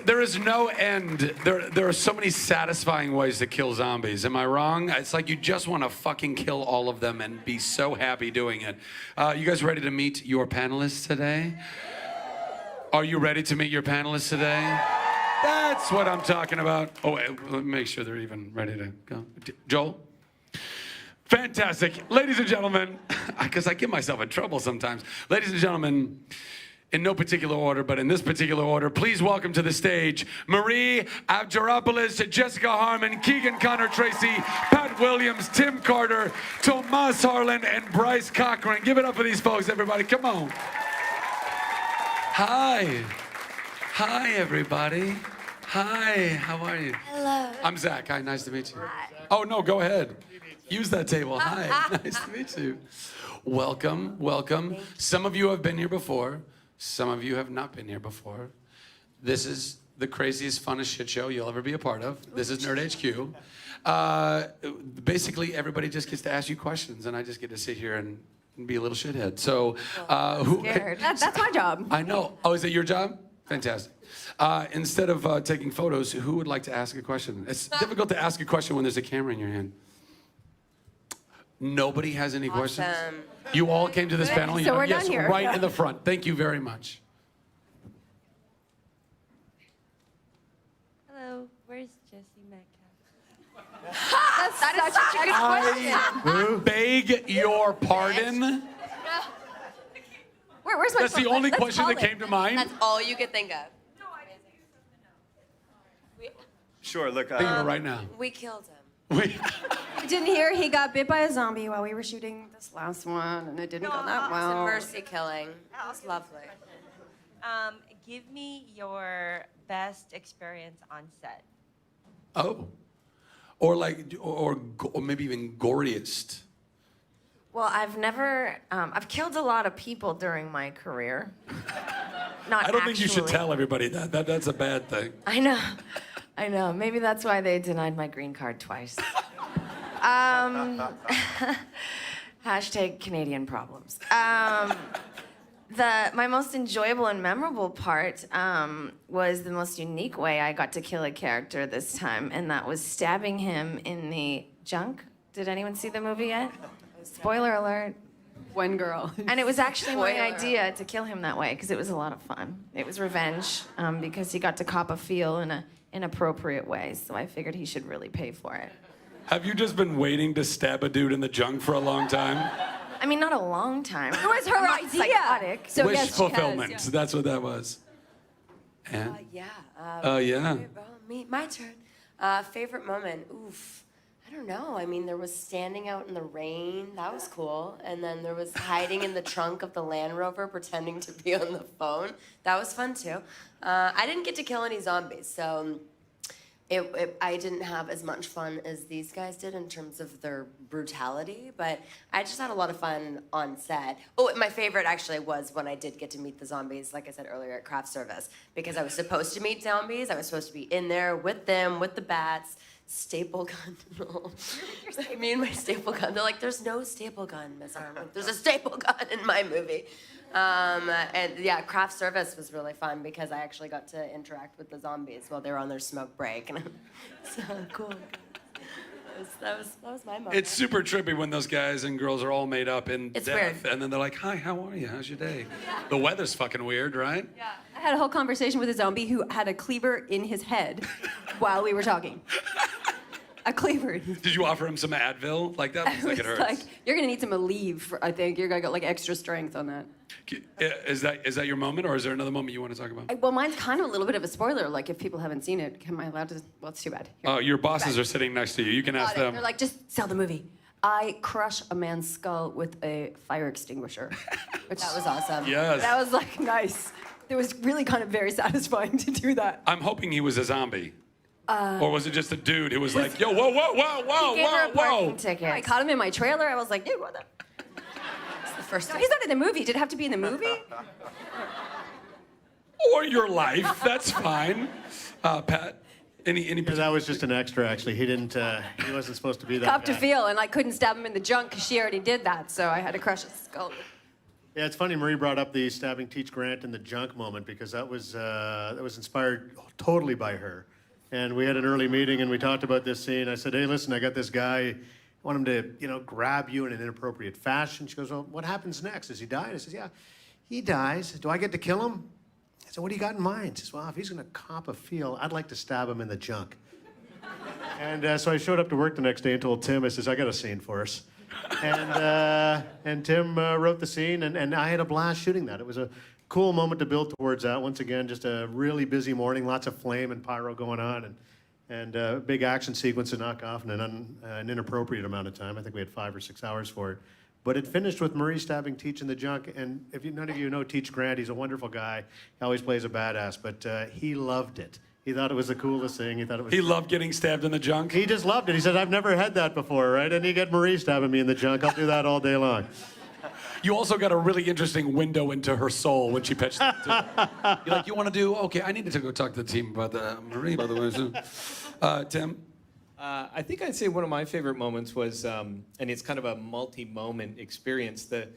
There is no end. There are so many satisfying ways to kill zombies. Am I wrong? It's like you just want to fucking kill all of them and be so happy doing it. You guys ready to meet your panelists today? Are you ready to meet your panelists today? That's what I'm talking about. Oh, wait, let me make sure they're even ready to go. Joel? Fantastic. Ladies and gentlemen, because I get myself in trouble sometimes. Ladies and gentlemen, in no particular order, but in this particular order, please welcome to the stage Marie Avgeropoulos, Jessica Harmon, Keegan Connor Tracy, Pat Williams, Tim Carter, Tomas Harlan, and Bryce Cochran. Give it up for these folks, everybody. Come on. Hi. Hi, everybody. Hi, how are you? Hello. I'm Zach. Hi, nice to meet you. Hi. Oh, no, go ahead. Use that table. Hi, nice to meet you. Welcome, welcome. Some of you have been here before. Some of you have not been here before. This is the craziest, funnest shit show you'll ever be a part of. This is Nerd HQ. Basically, everybody just gets to ask you questions, and I just get to sit here and be a little shithead. So, Scared. That's my job. I know. Oh, is it your job? Fantastic. Instead of taking photos, who would like to ask a question? It's difficult to ask a question when there's a camera in your hand. Nobody has any questions? You all came to this panel? So we're yes, done here. Right in the front. Thank you very much. Hello, where's Jesse Metcalf? That is such a good question. I beg your pardon? Where's my That's the phone? only Let's question call that it. came to mind? That's all you could think of. Sure, look. Think of it right now. We killed him. Wait. I didn't hear he got bit by a zombie while we were shooting this last one, and it didn't go that It was a well. mercy killing. It was lovely. Give me your best experience on set. Oh. Or maybe even goriest. Well, I've killed a lot of people during my career. Not I don't think you should actually. tell everybody that. That's a bad thing. I know. Maybe that's why they denied my green card twice. Hashtag Canadian problems. My most enjoyable and memorable part was the most unique way I got to kill a character this time, and that was stabbing him in the junk. Did anyone see the movie yet? Spoiler alert. One girl. And it was actually my Spoiler. idea to kill him that way because it was a lot of fun. It was revenge because he got to cop a feel in an inappropriate way, so I figured he should really pay for it. Have you just been waiting to stab a dude in the junk for a long time? I mean, not a long time. It was her I'm not idea. psychotic. So Wish yes, she has, fulfillment. yeah. That's what that was. And? Yeah. Yeah. My turn. Favorite moment? Oof. I don't know. I mean, there was standing out in the rain. That was cool. And then there was hiding in the trunk of the Land Rover, pretending to be on the phone. That was fun too. I didn't get to kill any zombies, so I didn't have as much fun as these guys did in terms of their brutality, but I just had a lot of fun on set. Oh, my favorite actually was when I did get to meet the zombies, like I said earlier, at craft service, because I was supposed to meet zombies. I was supposed to be in there with them, with the bats, staple gun and all. Me and my staple gun. They're like, there's no staple gun, Miss Harmon. There's a staple gun in my movie. And yeah, craft service was really fun because I actually got to interact with the zombies while they were on their smoke break. And so cool. That was my moment. It's super trippy when those guys and girls are all made up in It's death, weird. and then they're like, "Hi, how are you? How's your day?" The weather's fucking weird, right? Yeah. I had a whole conversation with a zombie who had a cleaver in his head while we were talking. A cleaver. Did you offer him some Advil? Like that looks like it hurts. Like, you're gonna need some Aleve, I think. You're gonna get like extra strength on that. Is that your moment, or is there another moment you want to talk about? Well, mine's kind of a little bit of a spoiler. Like, if people haven't seen it, am I allowed to? Well, it's too bad. Here. Oh, your bosses are sitting next to you. You can ask them. They're like, just sell the movie. I crush a man's skull with a fire extinguisher. Which, That was awesome. Yes. that was like nice. It was really kind of very satisfying to do that. I'm hoping he was a zombie. Or was it just a dude who was like, yo, whoa, whoa, whoa, whoa, He gave her whoa, a parking whoa. ticket. I caught him in my trailer. I was like, dude, what the? It's the first No, time. he's not in the movie. Did it have to be in the movie? Or your life, that's fine. Pat, any Yeah, that was just an extra, actually. He didn't. He wasn't supposed to be that Cop to guy. feel, and I couldn't stab him in the junk because she already did that, so I had to crush his skull. Yeah, it's funny Marie brought up the stabbing Teach Grant in the junk moment because that was inspired totally by her. And we had an early meeting and we talked about this scene. I said, hey, listen, I got this guy. I want him to, grab you in an inappropriate fashion. She goes, well, what happens next? Does he die? And I says, yeah, he dies. Do I get to kill him? I said, what do you got in mind? She says, well, if he's going to cop a feel, I'd like to stab him in the junk. And so I showed up to work the next day and told Tim, I says, I got a scene for us. And Tim wrote the scene, and I had a blast shooting that. It was a cool moment to build towards that. Once again, just a really busy morning, lots of flame and pyro going on, and a big action sequence to knock off in an inappropriate amount of time. I think we had 5 or 6 hours for it. But it finished with Marie stabbing Teach in the junk, and if none of you know Teach Grant, he's a wonderful guy. He always plays a badass, but he loved it. He thought it was the coolest thing. He loved getting stabbed in the junk? He just loved it. He said, I've never had that before, right? And you get Marie stabbing me in the junk. I'll do that all day long. You also got a really interesting window into her soul when she pitched that. You're like, you want to do? Okay, I need to go talk to the team about that. Marie, by the way. Tim? I think I'd say one of my favorite moments was, and it's kind of a multi-moment experience, the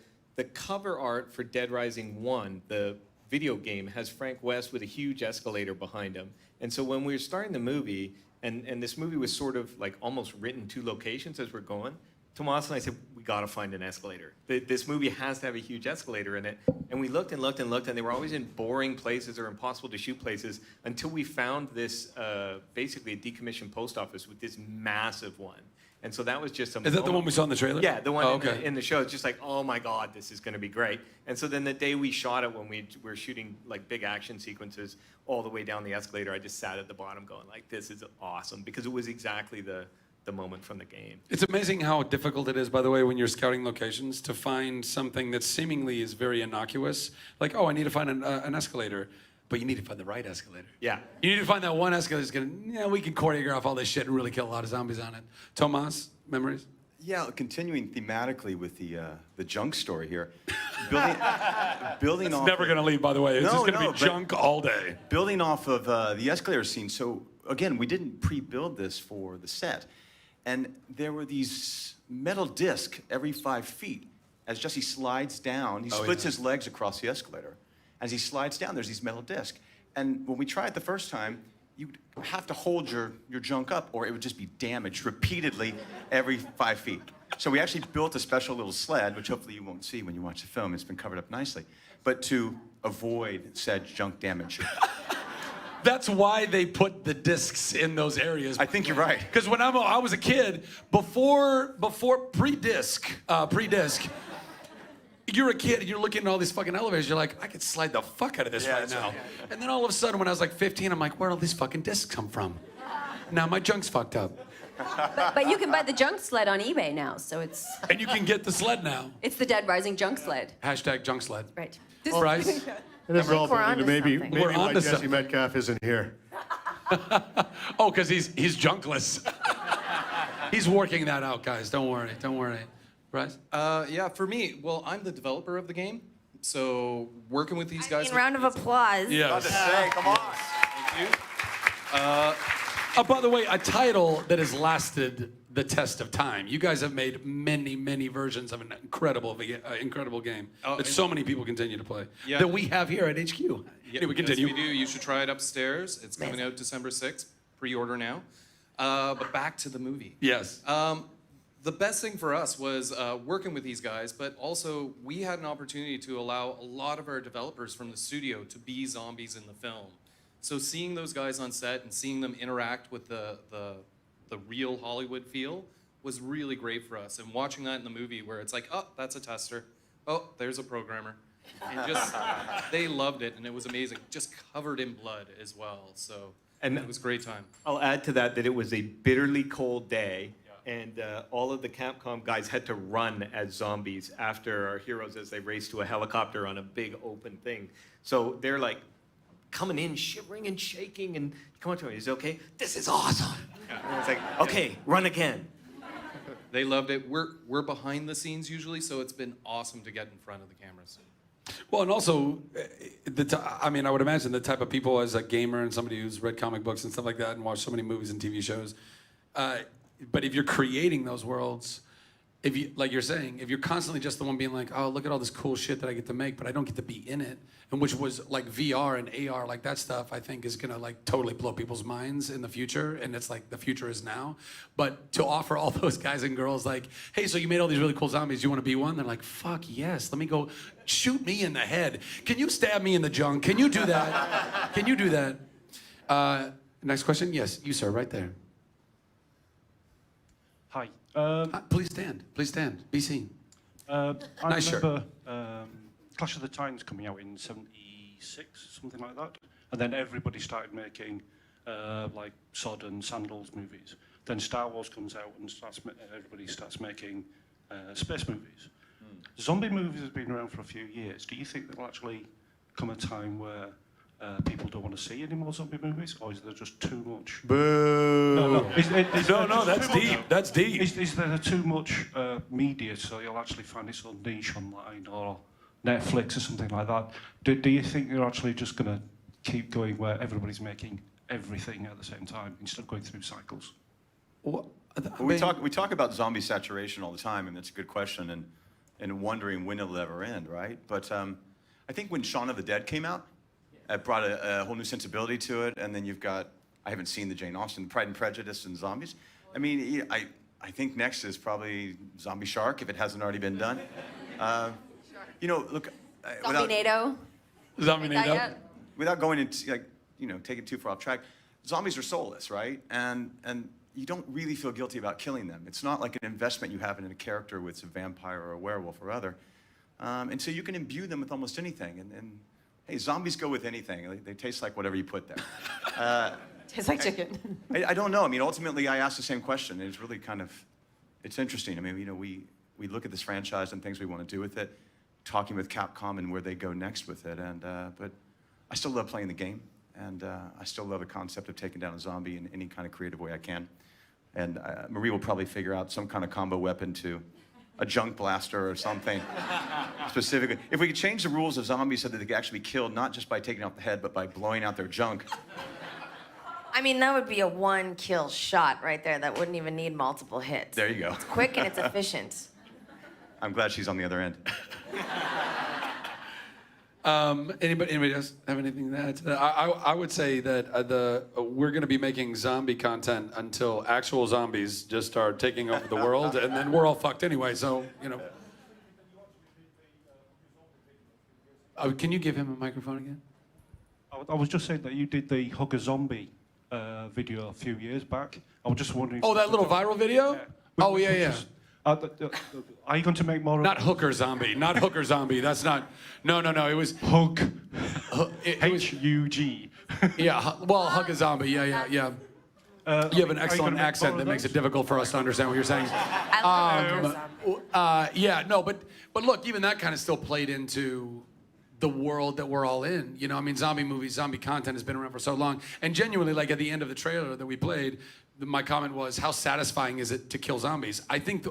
cover art for Dead Rising 1, the video game, has Frank West with a huge escalator behind him. And so when we were starting the movie, and this movie was sort of like almost written 2 locations as we're going, Tomas and I said, we gotta find an escalator. This movie has to have a huge escalator in it. And we looked and looked and looked, and they were always in boring places or impossible to shoot places until we found this, basically a decommissioned post office with this massive one. And so that was just a Is that the one we saw in the trailer? Yeah, the one okay. in the show. It's just like, oh my God, this is gonna be great. And so then the day we shot it, when we were shooting like big action sequences all the way down the escalator, I just sat at the bottom going like, this is awesome, because it was exactly the moment from the game. It's amazing how difficult it is, by the way, when you're scouting locations to find something that seemingly is very innocuous. Like, oh, I need to find an escalator. But you need to find the right escalator. Yeah. You need to find that one escalator that's gonna, we can choreograph all this shit and really kill a lot of zombies on it. Tomas, memories? Yeah, continuing thematically with the junk story here. Building off. Never gonna leave, by the way. It's just gonna be junk all day. Building off of the escalator scene. So again, we didn't pre-build this for the set, and there were these metal discs every 5 feet. As Jesse slides down, he splits his legs across the escalator. As he slides down, there's these metal discs. And when we tried it the first time, you'd have to hold your junk up, or it would just be damaged repeatedly every 5 feet. So we actually built a special little sled, which hopefully you won't see when you watch the film. It's been covered up nicely. But to avoid said junk damage. That's why they put the discs in those areas. I think you're right. Because when I was a kid, before pre-disc, you're a kid and you're looking at all these fucking elevators, you're like, I could slide the fuck out of this right now. And then all of a sudden, when I was like 15, I'm like, where did all these fucking discs come from? Now my junk's fucked up. But you can buy the junk sled on eBay now, so it's... And you can get the sled now. It's the Dead Rising junk sled. Hashtag junk sled. Right. Bryce? And this is all we're building onto to maybe something. We're why onto Jesse something. Metcalf isn't here. Oh, because he's junkless. He's working that out, guys. Don't worry. Bryce? Yeah, for me, well, I'm the developer of the game, so working with these guys. Round of applause. Yes. Say, come on. Thank you. By the way, a title that has lasted the test of time. You guys have made many, many versions of an incredible game that so many people continue to play. Yeah. That we have here at HQ. Yeah, Anyway, continue. Yes, we do. You should try it upstairs. It's coming out December 6th. Pre-order now. But back to the movie. Yes. The best thing for us was working with these guys, but also we had an opportunity to allow a lot of our developers from the studio to be zombies in the film. So seeing those guys on set and seeing them interact with the real Hollywood feel was really great for us. And watching that in the movie where it's like, oh, that's a tester. Oh, there's a programmer. And just, they loved it, and it was amazing. Just covered in blood as well. So And it was a great time. I'll add to that it was a bitterly cold day, and all of the Capcom guys had to run as zombies after our heroes as they raced to a helicopter on a big open thing. So they're like coming in, shivering and shaking, and come on to me, is it okay? This is awesome. And it's like, okay, run again. They loved it. We're behind the scenes usually, so it's been awesome to get in front of the cameras. Well, and also, I would imagine the type of people as a gamer and somebody who's read comic books and stuff like that and watched so many movies and TV shows, but if you're creating those worlds, if you, like you're saying, if you're constantly just the one being like, oh, look at all this cool shit that I get to make, but I don't get to be in it, and which was like VR and AR, like that stuff, I think is gonna like totally blow people's minds in the future, and it's like the future is now. But to offer all those guys and girls like, hey, so you made all these really cool zombies, you wanna be one? They're like, fuck yes, let me go, shoot me in the head. Can you stab me in the junk? Can you do that? Can you do that? Next question, yes, you sir, right there. Hi. Please stand, be seen. I Nice shirt. remember Clash of the Titans coming out in '76, something like that, and then everybody started making like Sod and Sandals movies. Then Star Wars comes out and everybody starts making space movies. Zombie movies have been around for a few years. Do you think there will actually come a time where people don't want to see any more zombie movies, or is there just too much? Boo. No, That's deep. That's deep. Is there too much media so you'll actually find its own niche online or Netflix or something like that? Do you think you're actually just going to keep going where everybody's making everything at the same time instead of going through cycles? Well, we talk about zombie saturation all the time, and that's a good question, and wondering when it'll ever end, right? But I think when Shaun of the Dead came out, it brought a whole new sensibility to it, and then you've got, I haven't seen the Jane Austen, Pride and Prejudice and zombies. I mean, I think next is probably Zombie Shark, if it hasn't already been done. You know, look, Zombie-nado. Zombie-nado. without going into, like, you know, taking too far off track, zombies are soulless, right? And you don't really feel guilty about killing them. It's not like an investment you have in a character with a vampire or a werewolf or other. And so you can imbue them with almost anything. And hey, zombies go with anything. They taste like whatever you put there. Tastes like chicken. I don't know. I mean, ultimately, I asked the same question. It's really kind of, it's interesting. I mean, you know, we look at this franchise and things we want to do with it, talking with Capcom and where they go next with it. And but I still love playing the game, and I still love the concept of taking down a zombie in any kind of creative way I can. And Marie will probably figure out some kind of combo weapon to a junk blaster or something specifically. If we could change the rules of zombies so that they could actually be killed, not just by taking out the head, but by blowing out their junk. I mean, that would be a one-kill shot right there. That wouldn't even need multiple hits. There you go. It's quick and it's efficient. I'm glad she's on the other end. Anybody else have anything to add to that? I would say that we're going to be making zombie content until actual zombies just start taking over the world, and then we're all fucked anyway. So, you know. Can you give him a microphone again? I was just saying that you did the Hug a Zombie video a few years back. I was just wondering. Oh, that little viral video? Yeah. Oh, yeah. Are you going to make more? Not Hooker Zombie. Not Hooker Zombie. That's not. No. It was Hug. H-U-G. Yeah. Well, Hug a Zombie. Yeah. You have an excellent accent that makes it difficult for us to understand what you're saying. Yeah. No, but look, even that kind of still played into the world that we're all in. You know, I mean, zombie movies, zombie content has been around for so long. And genuinely, like at the end of the trailer that we played, my comment was, how satisfying is it to kill zombies? I think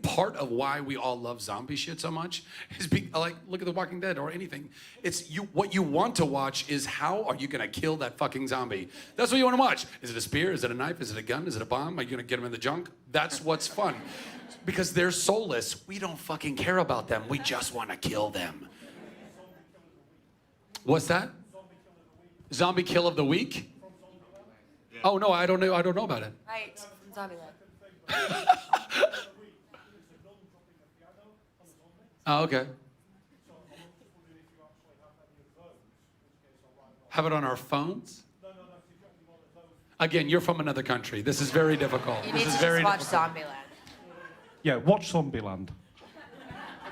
part of why we all love zombie shit so much is like, look at The Walking Dead or anything. It's what you want to watch is how are you gonna kill that fucking zombie? That's what you want to watch. Is it a spear? Is it a knife? Is it a gun? Is it a bomb? Are you gonna get them in the junk? That's what's fun. Because they're soulless. We don't fucking care about them. We just want to kill them. What's that? Zombie kill of the week? Oh no, I don't know about it. Right, from Zombieland. Oh, okay. Have it on our phones? Again, you're from another country. This is very difficult. You This need is to very just watch difficult. Zombieland. Yeah, watch Zombieland.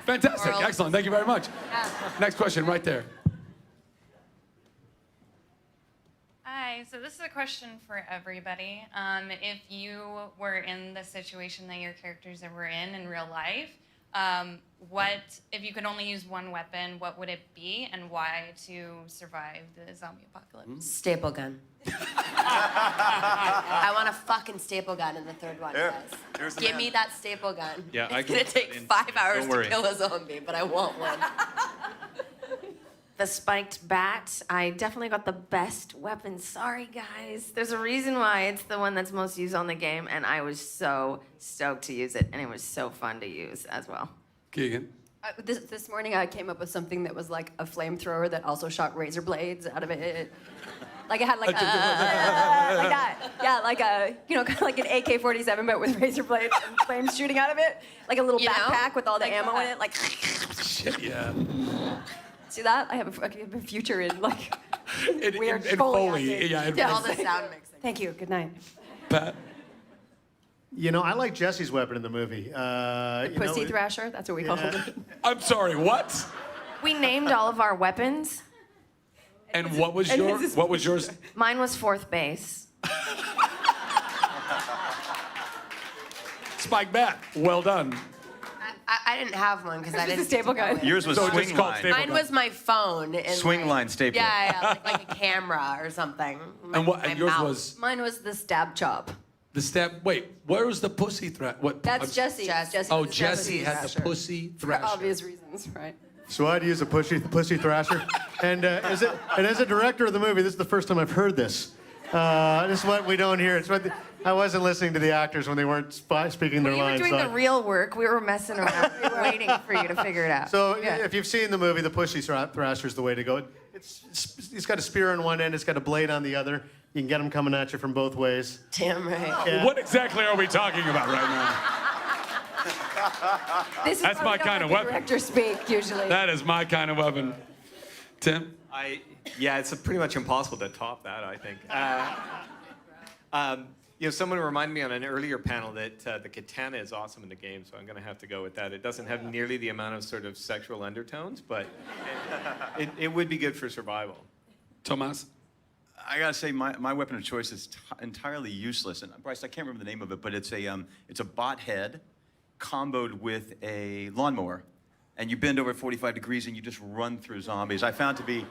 Fantastic. World. Excellent. Thank you very much. Yeah. Next question, right there. Hi, so this is a question for everybody. If you were in the situation that your characters were in real life, if you could only use one weapon, what would it be and why to survive the zombie apocalypse? Staple gun. I want a fucking staple gun in the third one, Here, guys. here's the Give man. me that staple gun. Yeah, it's I gonna can- take 5 hours Don't to worry. kill a zombie, but I want one. the spiked bat. I definitely got the best weapon. Sorry, guys. There's a reason why it's the one that's most used on the game, and I was so stoked to use it, and it was so fun to use as well. Keegan. This morning I came up with something that was like a flamethrower that also shot razor blades out of it. Like it had like like that. Yeah, like a, you know, kind of like an AK-47 but with razor blades and flames shooting out of it. Like a little backpack with all the ammo in it. Like, Shit, yeah. see that? I have a future in like weird in Foley Foley. acting. Yeah, in Yeah, All the sound mixing. Thank you. Good night. Pat. You know, I like Jesse's weapon in the movie. Pussy thrasher. That's what we call it. I'm sorry, what? We named all of our weapons. And what was yours? Mine was fourth base. Spike bat. Well done. I didn't have one because I It's didn't. a staple gun. Yours was So it's swing just called line. staple Mine gun. was my phone. And Swing line staple. Yeah, like a camera or something. And what? My And yours mouse. was Mine was the stab chop. the stab. Wait, where was the pussy threat? What? That's Jesse. Jesse. Oh, was the Jesse had thrasher. the pussy For thrasher. obvious reasons, right? So I'd use a pussy thrasher. And as a director of the movie, this is the first time I've heard this. This is what we don't hear. It's what I wasn't listening to the actors when they weren't speaking their You were lines. doing so the real work. We were messing around, waiting for you to figure it out. So Yeah. if you've seen the movie, the pussy thrasher is the way to go. It's got a spear on one end, it's got a blade on the other. You can get them coming at you from both ways. Damn right. Yeah. What exactly are we talking about right now? This is That's why my we don't kind let of the weapon. Director speak usually. That is my kind of weapon. Tim? Yeah, it's pretty much impossible to top that, I think. You know, someone reminded me on an earlier panel that the katana is awesome in the game, so I'm going to have to go with that. It doesn't have nearly the amount of sort of sexual undertones, but it would be good for survival. Tomas? I gotta say, my weapon of choice is entirely useless. And Bryce, I can't remember the name of it, but it's a bot head comboed with a lawnmower, and you bend over 45 degrees and you just run through zombies. I found to be,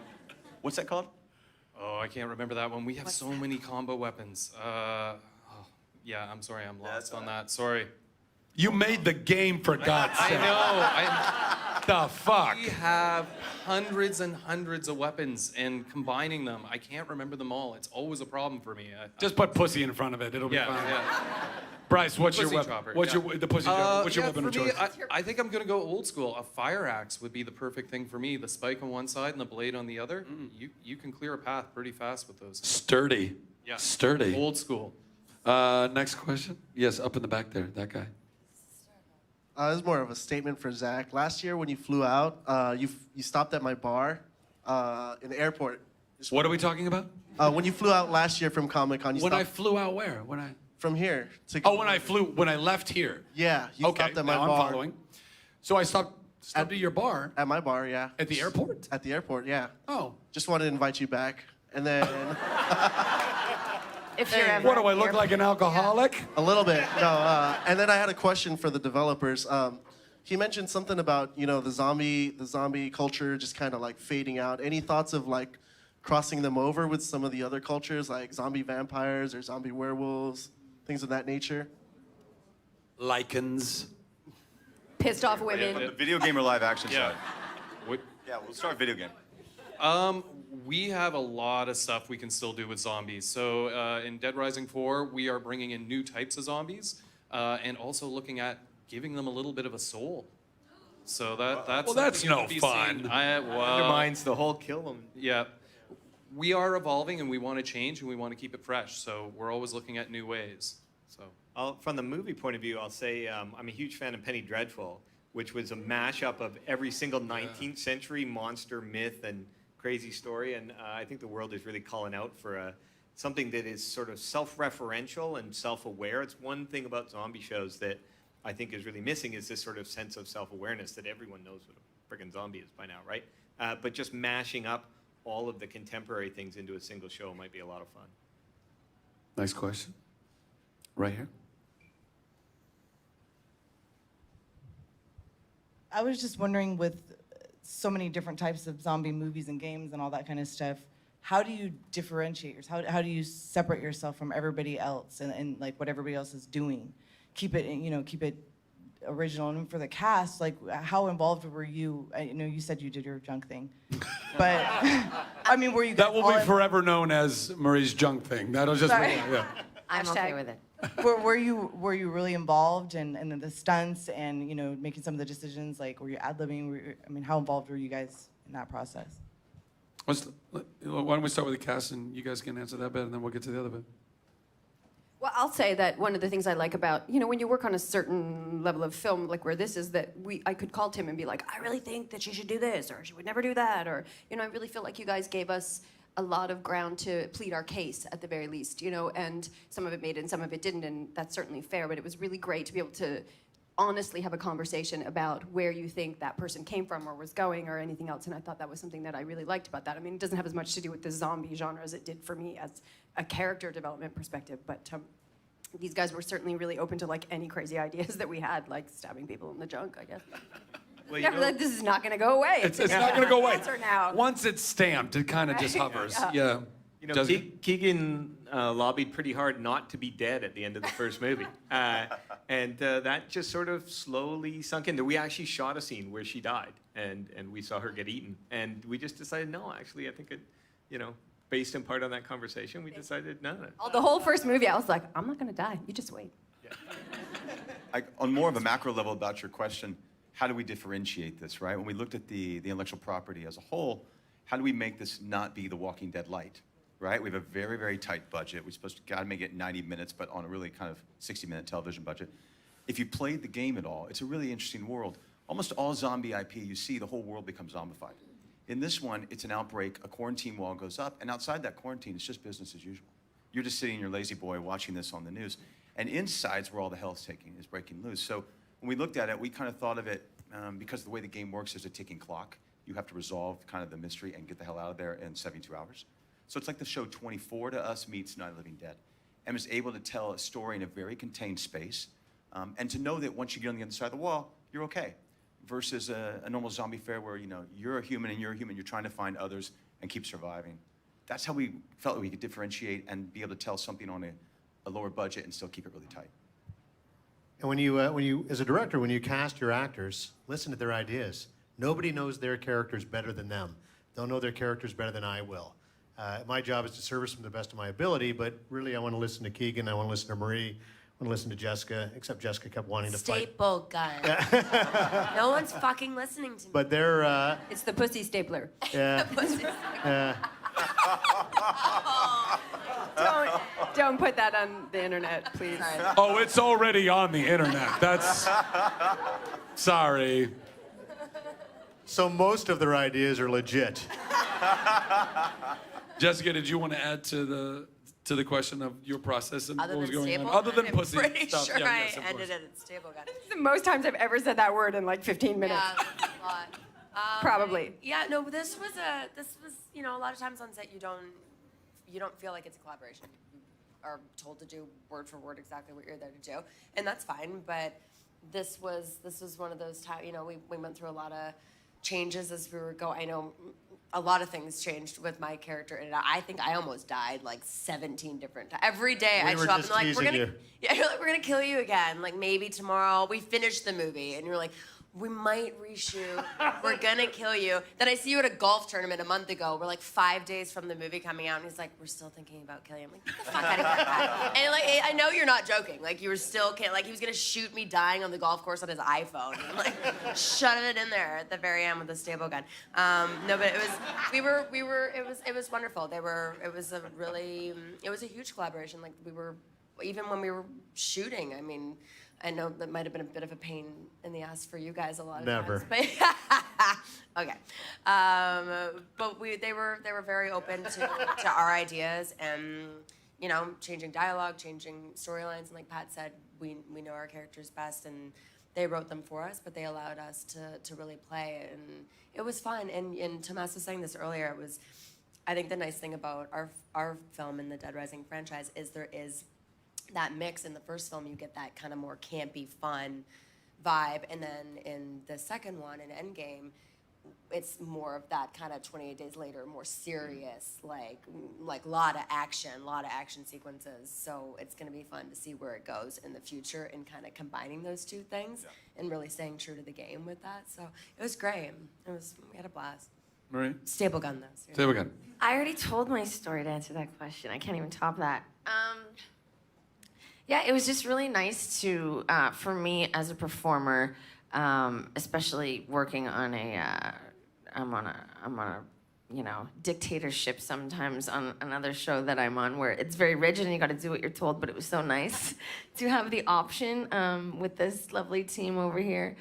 what's that called? Oh, I can't remember that one. We have so many combo weapons. Yeah, I'm sorry, I'm lost on that. Sorry. You made the game, for God's I sake. know. The fuck? We have hundreds and hundreds of weapons, and combining them, I can't remember them all. It's always a problem for me. Just put pussy in front of it. It'll be Yeah, fine. yeah. Bryce, what's your Pussy weapon? chopper, What's yeah. the pussy chopper? What's your weapon for of me, choice? I think I'm gonna go old school. A fire axe would be the perfect thing for me. The spike on one side and the blade on the other. You can clear a path pretty fast with those. Sturdy. Yeah. Sturdy. Old school. Next question. Yes, up in the back there, that guy. This is more of a statement for Zach. Last year when you flew out, you stopped at my bar in the airport. What are we talking about? When you flew out last year from Comic-Con, you When I stopped flew out where? from here. When I left here. Yeah, you Okay, stopped at my now bar. I'm following. So I stopped at your bar. At my bar, yeah. At the airport? At the airport, yeah. Oh. Just wanted to invite you back. And then... If you're ever What do I at the look airport. like, an alcoholic? A little bit, no. And then I had a question for the developers. He mentioned something about the zombie culture just kind of like fading out. Any thoughts of like crossing them over with some of the other cultures, like zombie vampires or zombie werewolves, things of that nature? Lichens. Pissed off From women. the video game or live action Yeah. side? Yeah, we'll start video game. We have a lot of stuff we can still do with zombies. So in Dead Rising 4, we are bringing in new types of zombies and also looking at giving them a little bit of a soul. So that's Well, that's something no to be fun. seen. Undermines the whole kill them. Yeah. We are evolving and we want to change and we want to keep it fresh. So we're always looking at new ways. So From the movie point of view, I'll say I'm a huge fan of Penny Dreadful, which was a mashup of every single 19th century monster, myth, and crazy story. And I think the world is really calling out for something that is sort of self-referential and self-aware. It's one thing about zombie shows that I think is really missing is this sort of sense of self-awareness that everyone knows what a friggin' zombie is by now, right? But just mashing up all of the contemporary things into a single show might be a lot of fun. Next question. Right here. I was just wondering, with so many different types of zombie movies and games and all that kind of stuff, how do you differentiate yourself? How do you separate yourself from everybody else and like what everybody else is doing? Keep it original. And for the cast, like how involved were you? I know you said you did your junk thing. But I mean, were you guys That will all be in- forever known as Marie's junk thing. That'll just Sorry. yeah. I'm Hashtag. okay with it. were you really involved in the stunts and making some of the decisions? Like, were you ad-libbing? I mean, how involved were you guys in that process? Why don't we start with the cast and you guys can answer that bit and then we'll get to the other bit. Well, I'll say that one of the things I like about, when you work on a certain level of film, like where this is, that I could call Tim and be like, I really think that she should do this, or she would never do that, or, I really feel like you guys gave us a lot of ground to plead our case at the very least, and some of it made it and some of it didn't, and that's certainly fair, but it was really great to be able to honestly have a conversation about where you think that person came from or was going or anything else, and I thought that was something that I really liked about that. I mean, it doesn't have as much to do with the zombie genre as it did for me as a character development perspective, but these guys were certainly really open to like any crazy ideas that we had, like stabbing people in the junk, I guess. Well, Never like, this is not gonna go away. It's not going to go away. Answer now. Once it's stamped, it kind of just hovers. Yeah. Keegan lobbied pretty hard not to be dead at the end of the first movie. And that just sort of slowly sunk in. We actually shot a scene where she died, and we saw her get eaten. And we just decided, no, actually, I think it, based in part on that conversation, we decided, no. The whole first movie, I was like, I'm not gonna die. You just wait. On more of a macro level about your question, how do we differentiate this, right? When we looked at the intellectual property as a whole, how do we make this not be The Walking Dead light, right? We have a very, very tight budget. We're supposed to gotta make it 90 minutes, but on a really kind of 60-minute television budget. If you played the game at all, it's a really interesting world. Almost all zombie IP you see, the whole world becomes zombified. In this one, it's an outbreak, a quarantine wall goes up, and outside that quarantine, it's just business as usual. You're just sitting in your lazy boy watching this on the news. And inside's where all the hell's breaking loose. So when we looked at it, we kind of thought of it, because of the way the game works, there's a ticking clock. You have to resolve kind of the mystery and get the hell out of there in 72 hours. So it's like the show 24 to us meets Night of the Living Dead. And was able to tell a story in a very contained space, and to know that once you get on the other side of the wall, you're okay. Versus a normal zombie fare where, you're a human and you're a human, you're trying to find others and keep surviving. That's how we felt like we could differentiate and be able to tell something on a lower budget and still keep it really tight. And when you, as a director, when you cast your actors, listen to their ideas. Nobody knows their characters better than them. They'll know their characters better than I will. My job is to service them to the best of my ability, but really I want to listen to Keegan, I want to listen to Marie, I want to listen to Jessica, except Jessica kept wanting to fight. Staple gun. No one's fucking listening to me. But they're, It's the pussy stapler. yeah. Yeah. Don't put that on the internet, please. Oh, it's already on the internet. That's... Sorry. So most of their ideas are legit. Jessica, did you want to add to the question of your process and Other what was than going staple on? Other than gun, pussy I'm pretty stuff. sure Yeah, yes, of I ended course. it at staple gun. It's the most times I've ever said that word in like 15 minutes. Yeah, a lot. Probably. Yeah, no, this was a lot of times on set you don't feel like it's a collaboration. You are told to do word for word exactly what you're there to do, and that's fine. But this was one of those times. We went through a lot of changes as we were going. I know a lot of things changed with my character, and I think I almost died like 17 different times. Every day I show up and like, we're gonna kill you again. Like maybe tomorrow we finish the movie, and you're like, we might reshoot. We're gonna kill you. Then I see you at a golf tournament a month ago. We're like 5 days from the movie coming out, and he's like, we're still thinking about killing you. I'm like, get the fuck out of here, guy. And like, I know you're not joking. Like you were still like he was gonna shoot me dying on the golf course on his iPhone. And I'm like, shove it in there at the very end with the staple gun. No, but it was wonderful. It was a huge collaboration. Like even when we were shooting, I mean, I know that might have been a bit of a pain in the ass for you guys a lot of times. But okay. But they were very open to our ideas and, changing dialogue, changing storylines. And like Pat said, we know our characters best and they wrote them for us, but they allowed us to really play. And it was fun. And Tomas was saying this earlier, I think the nice thing about our film in the Dead Rising franchise is there is that mix. In the first film, you get that kind of more campy, fun vibe, and then in the second one, in Endgame, it's more of that kind of 28 Days Later, more serious, like lot of action sequences. So it's going to be fun to see where it goes in the future and kind of combining those two things and really staying true to the game with that. So it was great. We had a blast. Marie? Staple gun, though. seriously. Say it again. I already told my story to answer that question. I can't even top that. Yeah, it was just really nice to, for me as a performer, especially working on I'm on a, dictatorship sometimes on another show that I'm on where it's very rigid and you got to do what you're told. But it was so nice to have the option with this lovely team over here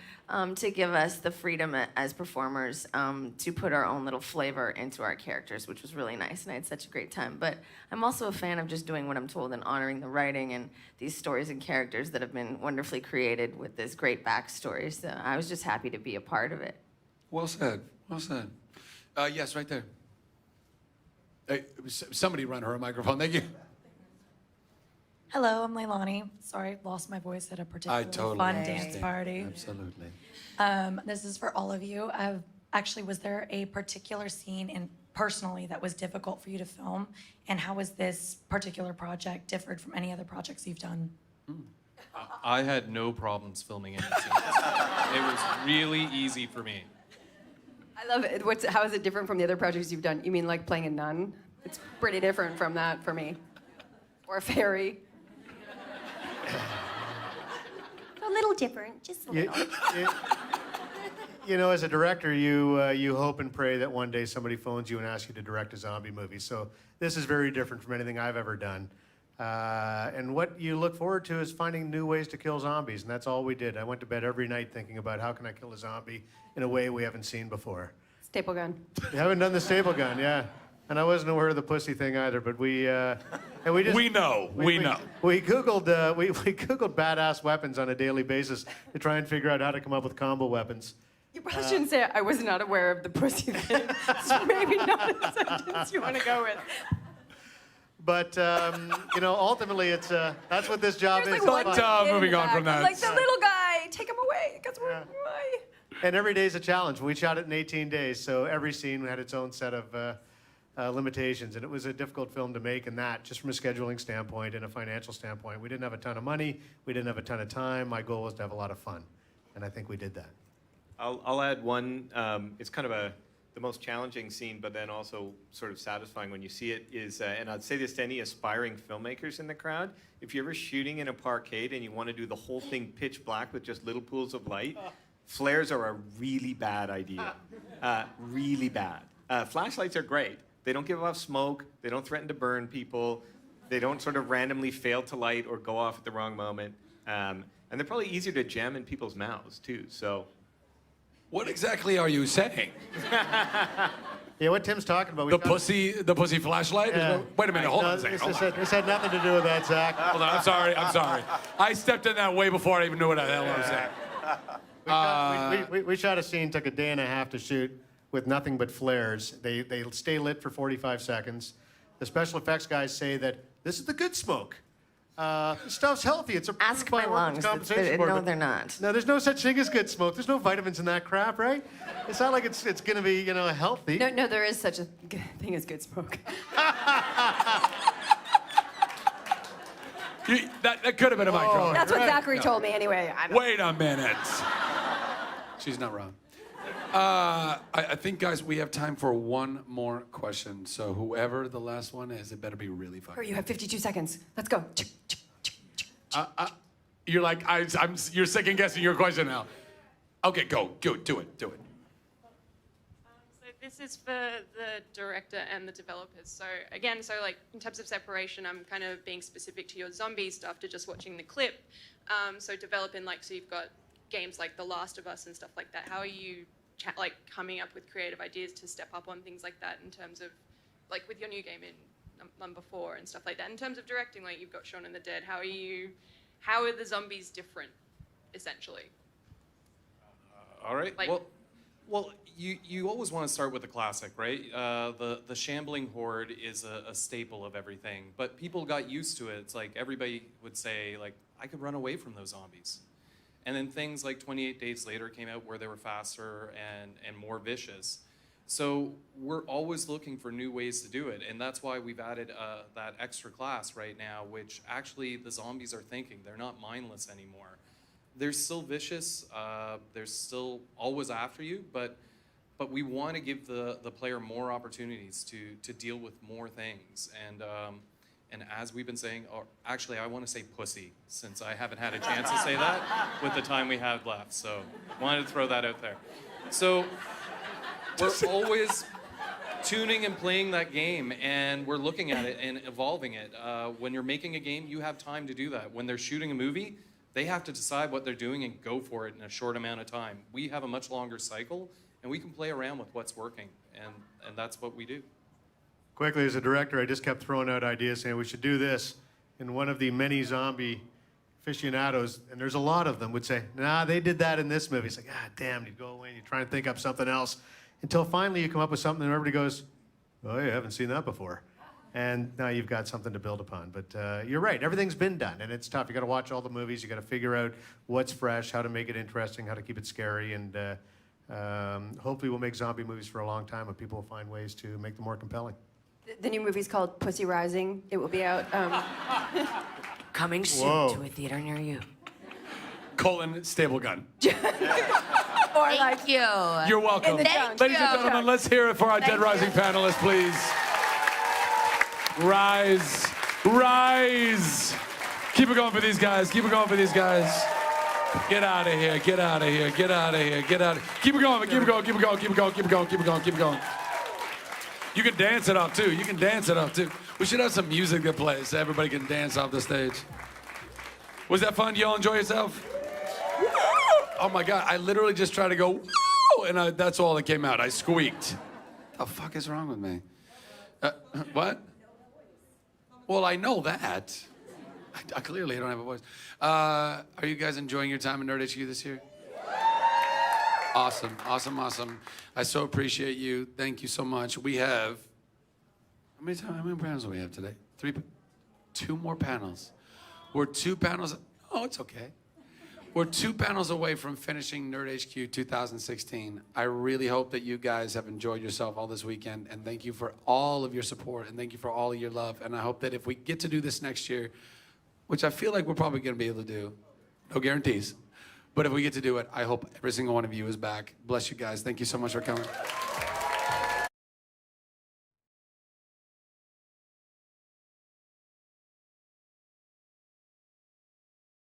to give us the freedom as performers to put our own little flavor into our characters, which was really nice, and I had such a great time. But I'm also a fan of just doing what I'm told and honoring the writing and these stories and characters that have been wonderfully created with this great backstory. So I was just happy to be a part of it. Well said. Well said. Yes, right there. Hey, somebody run her a microphone. Thank you. Hello, I'm Leilani. Sorry, lost my voice at a particularly fun dance party. Absolutely. This is for all of you. Actually, was there a particular scene personally that was difficult for you to film? And how was this particular project differed from any other projects you've done? I had no problems filming any scenes. It was really easy for me. I love it. How is it different from the other projects you've done? You mean like playing a nun? It's pretty different from that for me. Or a fairy. A little different, just a little. As a director, you hope and pray that one day somebody phones you and asks you to direct a zombie movie. So this is very different from anything I've ever done. And what you look forward to is finding new ways to kill zombies, and that's all we did. I went to bed every night thinking about how can I kill a zombie in a way we haven't seen before. Staple gun. We haven't done the staple gun, yeah. And I wasn't aware of the pussy thing either, but we just We know. we googled we googled badass weapons on a daily basis to try and figure out how to come up with combo weapons. You probably shouldn't say I was not aware of the pussy thing. So maybe not a sentence you want to go with. But ultimately, it's that's what this job There's is. like one kid in moving the on back. from that. I'm like, the little guy, take him away. Because why? And every day is a challenge. We shot it in 18 days, so every scene had its own set of limitations, and it was a difficult film to make. And that, just from a scheduling standpoint and a financial standpoint, we didn't have a ton of money. We didn't have a ton of time. My goal was to have a lot of fun, and I think we did that. I'll add one. It's kind of the most challenging scene, but then also sort of satisfying when you see it is, and I'd say this to any aspiring filmmakers in the crowd, if you're ever shooting in a parkade and you want to do the whole thing pitch black with just little pools of light, flares are a really bad idea. Really bad. Flashlights are great. They don't give off smoke. They don't threaten to burn people. They don't sort of randomly fail to light or go off at the wrong moment. And they're probably easier to jam in people's mouths, too. So, What exactly are you saying? Yeah, what Tim's talking about. The pussy flashlight? Yeah. Wait a minute, hold on a second. This had nothing to do with that, Zach. Hold on, I'm sorry. I stepped in that way before I even knew what the hell I was saying. We shot a scene, took a day and a half to shoot with nothing but flares. They stay lit for 45 seconds. The special effects guys say that this is the good smoke. This stuff's healthy. It's approved Ask by my Workers' lungs. Compensation Board, No, but- they're not. No, there's no such thing as good smoke. There's no vitamins in that crap, right? It's not like it's going to be, healthy. No, there is such a thing as good smoke. That could have been a mic drop. That's what Zachary told me anyway. I don't Wait a minute. She's not wrong. I think, guys, we have time for one more question. So whoever the last one is, it better be really fucking. You have 52 seconds. Let's go. You're like, you're second guessing your question now. Okay, go. Do it. So this is for the director and the developers. So again, like in terms of separation, I'm kind of being specific to your zombie stuff to just watching the clip. So developing so you've got games like The Last of Us and stuff like that. How are you coming up with creative ideas to step up on things like that in terms of with your new game in number 4 and stuff like that? In terms of directing, you've got Shaun of the Dead. How are the zombies different, essentially? All right. Well, you always want to start with the classic, right? The shambling horde is a staple of everything, but people got used to it. It's like everybody would say, I could run away from those zombies. And then things like 28 Days Later came out where they were faster and more vicious. So we're always looking for new ways to do it. And that's why we've added that extra class right now, which actually the zombies are thinking. They're not mindless anymore. They're still vicious. They're still always after you, but but we want to give the player more opportunities to deal with more things. And as we've been saying, or actually I want to say pussy, since I haven't had a chance to say that with the time we have left. So wanted to throw that out there. So we're always tuning and playing that game, and we're looking at it and evolving it. When you're making a game, you have time to do that. When they're shooting a movie, they have to decide what they're doing and go for it in a short amount of time. We have a much longer cycle, and we can play around with what's working, and that's what we do. Quickly, as a director, I just kept throwing out ideas saying we should do this. And one of the many zombie aficionados, and there's a lot of them, would say, nah, they did that in this movie. It's like, ah, damn, you go away and you try and think up something else. Until finally you come up with something and everybody goes, oh, you haven't seen that before. And now you've got something to build upon. But you're right, everything's been done, and it's tough. You got to watch all the movies. You got to figure out what's fresh, how to make it interesting, how to keep it scary, and hopefully we'll make zombie movies for a long time, and people will find ways to make them more compelling. The new movie's called Pussy Rising. It will be out. Coming soon Whoa. to a theater near you. Stable gun. Or like, Thank you. You're welcome. In the junk. Ladies and gentlemen, let's hear it for our Dead Rising panelists, please. Rise. Rise. Keep it going for these guys. Keep it going for these guys. Get out of here. Get out of here. Get out of here. Get out of here. Keep it going. Keep it going. Keep it going. Keep it going. Keep it going. Keep it going. Keep it going. You can dance it up, too. You can dance it up, too. We should have some music that plays so everybody can dance off the stage. Was that fun? You all enjoy yourself? Oh, my God. I literally just tried to go, woo, and that's all that came out. I squeaked. The fuck is wrong with me? What? Well, I know that. I clearly don't have a voice. Are you guys enjoying your time in Nerd HQ this year? Awesome, awesome, awesome. I so appreciate you. Thank you so much. We have, how many panels do we have today? Two more panels. We're 2 panels, oh, it's okay. We're 2 panels away from finishing Nerd HQ 2016. I really hope that you guys have enjoyed yourself all this weekend, and thank you for all of your support, and thank you for all of your love. And I hope that if we get to do this next year, which I feel like we're probably gonna be able to do, no guarantees, but if we get to do it, I hope every single one of you is back. Bless you guys. Thank you so much for coming.